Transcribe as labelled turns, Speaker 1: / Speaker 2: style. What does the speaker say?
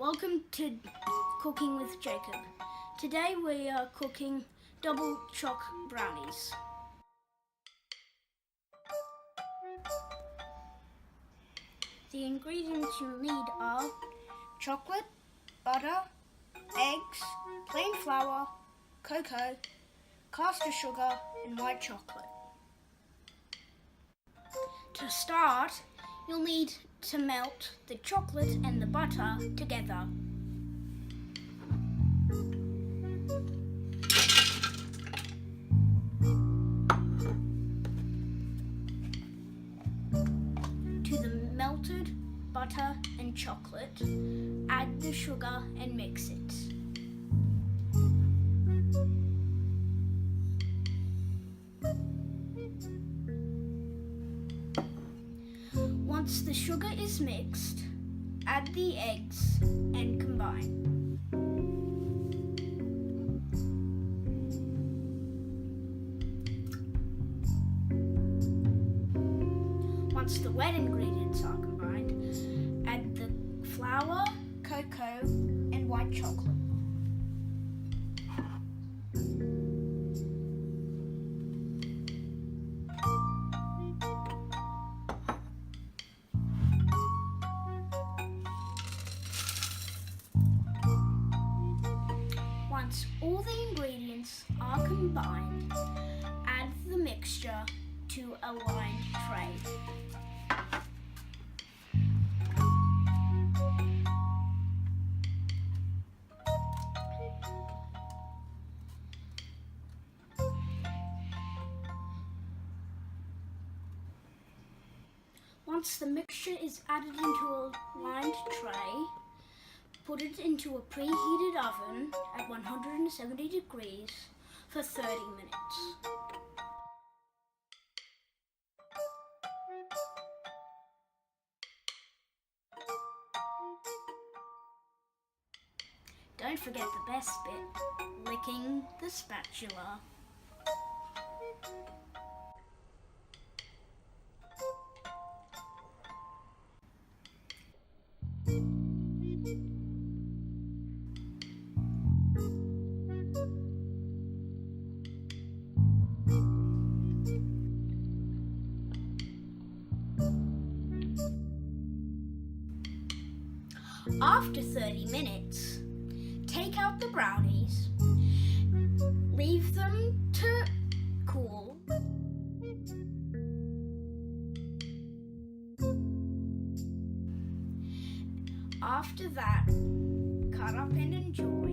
Speaker 1: Welcome to Cooking with Jacob. Today we are cooking double choc brownies. The ingredients you'll need are chocolate, butter, eggs, plain flour, cocoa, caster sugar and white chocolate. To start, you'll need to melt the chocolate and the butter together. To the melted butter and chocolate, add the sugar and mix it. Once the sugar is mixed, add the eggs and combine. Once the wet ingredients are combined, add the flour, cocoa, and white chocolate. Once all the ingredients are combined, add the mixture to a lined tray. Once the mixture is added into a lined tray, put it into a preheated oven at 170 degrees for 30 minutes. Don't forget the best bit, licking the spatula. After 30 minutes, take out the brownies, leave them to cool. After that, cut up and enjoy.